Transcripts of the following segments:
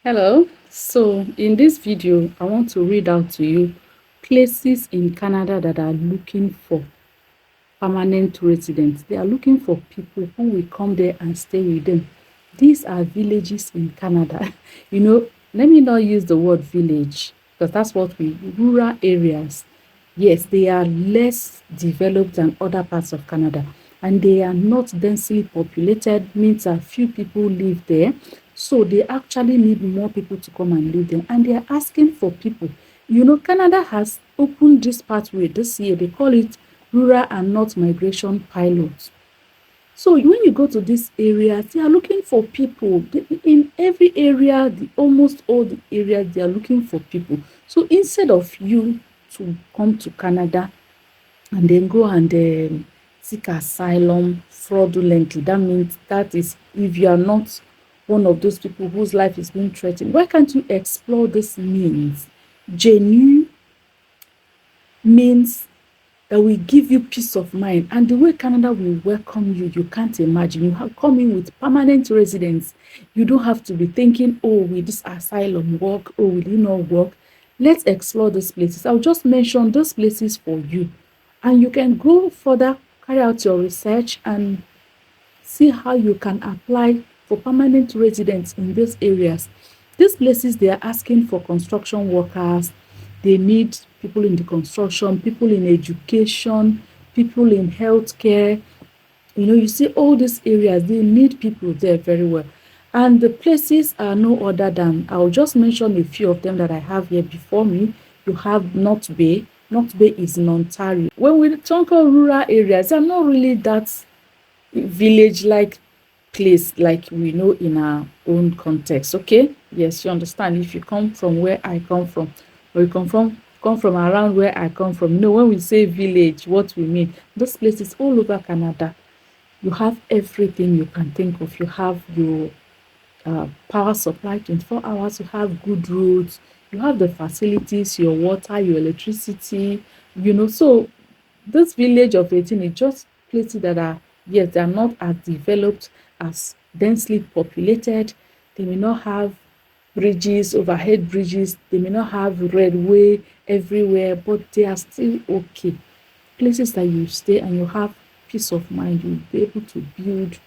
Hello. So in this video, I want to read out to you places in Canada that are looking for permanent residents. They are looking for people who will come there and stay with them. These are villages in Canada. Let me not use the word village because that's what rural areas. Yes, they are less developed than other parts of Canada and they are not densely populated, means that few people live there. So they actually need more people to come and live there and they are asking for people. Canada has opened this pathway this year. They call it rural and north migration pilot. So when you go to these areas, they are looking for people. In every area, almost all the areas, they are looking for people. So instead of you to come to Canada and then go and seek asylum fraudulently, that is if you are not one of those people whose life is being threatened, why can't you explore this means? Genuine means that will give you peace of mind. And the way Canada will welcome you, you can't imagine. You have come in with permanent residence. You don't have to be thinking, oh, will this asylum work? Oh, will it not work? Let's explore these places. I'll just mention those places for you. And you can go further, carry out your research and see how you can apply for permanent residence in these areas. These places, they are asking for construction workers. They need people in the construction, people in education, people in healthcare. You see all these areas, they need people there very well. And the places are no other than, I'll just mention a few of them that I have here before me. You have North Bay. North Bay is in Ontario. When we talk about rural areas, they're not really that village-like place like we know in our own context. Okay, yes, you understand. If you come from where I come from, or you come from around where I come from, when we say village, what we mean, those places all over Canada, you have everything you can think of. You have your power supply 24 hours, you have good roads, you have the facilities, your water, your electricity. So this village of 18 is just places that are, yes, they are not as developed, as densely populated. They may not have bridges, overhead bridges. They may not have railway everywhere, but they are still okay. Places that you stay and you have peace of mind. You'll be able to build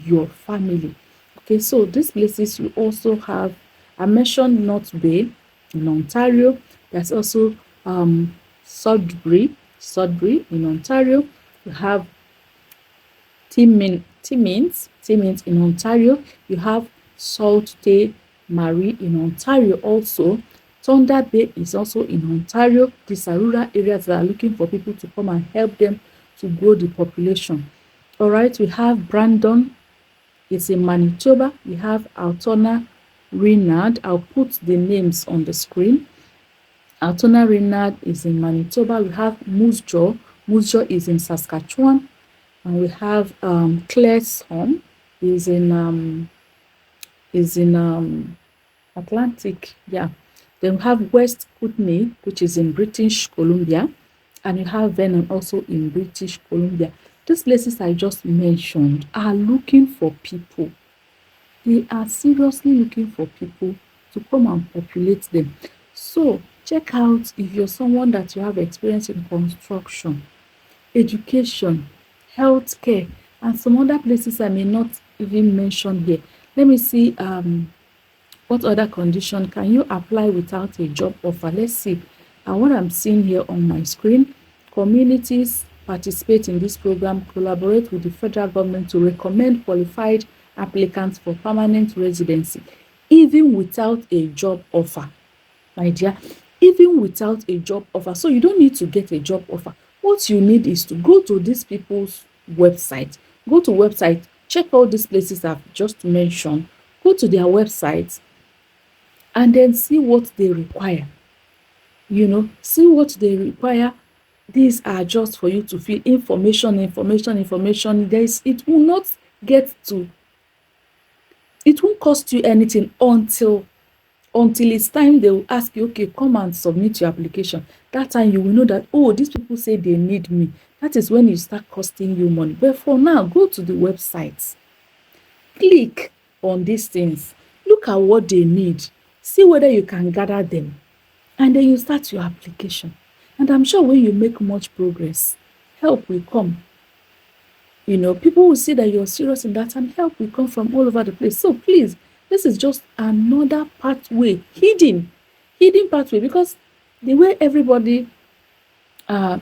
your family. Okay, so these places you also have, I mentioned North Bay in Ontario. There's also Sudbury in Ontario. You have Timmins in Ontario. You have Sault Ste. Marie in Ontario also. Thunder Bay is also in Ontario. These are rural areas that are looking for people to come and help them to grow the population. All right, we have Brandon. It's in Manitoba. We have Altona Renard. I'll put the names on the screen. Altona Renard is in Manitoba. We have Moose Jaw. Moose Jaw is in Saskatchewan. And we have Claresholm is in Atlantic. Yeah. Then we have West Kootenay, which is in British Columbia. And you have Vernon also in British Columbia. These places I just mentioned are looking for people. They are seriously looking for people to come and populate them. So check out if you're someone that you have experience in construction, education, healthcare, and some other places I may not even mention here. Let me see what other condition can you apply without a job offer. Let's see. And what I'm seeing here on my screen, communities participate in this program, collaborate with the federal government to recommend qualified applicants for permanent residency, even without a job offer. My dear, even without a job offer. So you don't need to get a job offer. What you need is to go to these people's website. Go to website, check all these places I've just mentioned. Go to their websites and then see what they require. See what they require. These are just for you to fill information. It will not it won't cost you anything until it's time they will ask you, okay, come and submit your application. That time you will know that, oh, these people say they need me. That is when you start costing you money. But for now, go to the websites, click on these things, look at what they need. See whether you can gather them, and then you start your application. And I'm sure when you make much progress, help will come. People will see that you're serious in that, and help will come from all over the place. So please, this is just another pathway, hidden pathway, because the way everybody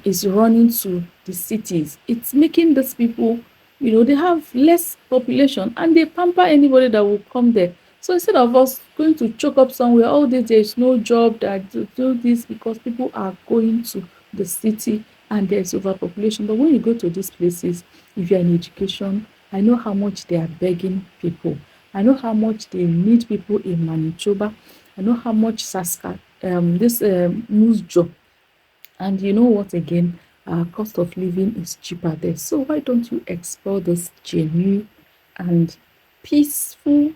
is running to the cities, it's making these people, they have less population and they pamper anybody that will come there. So instead of us going to choke up somewhere, all this, there's no job that to do this because people are going to the city and there's overpopulation. But when you go to these places, if you're in education, I know how much they are begging people. I know how much they need people in Manitoba. I know how much this Moose Jaw, and you know what again? Cost of living is cheaper there. So why don't you explore this genuine and peaceful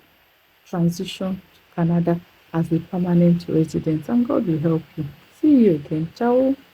transition to Canada as a permanent resident? And God will help you. See you again. Ciao.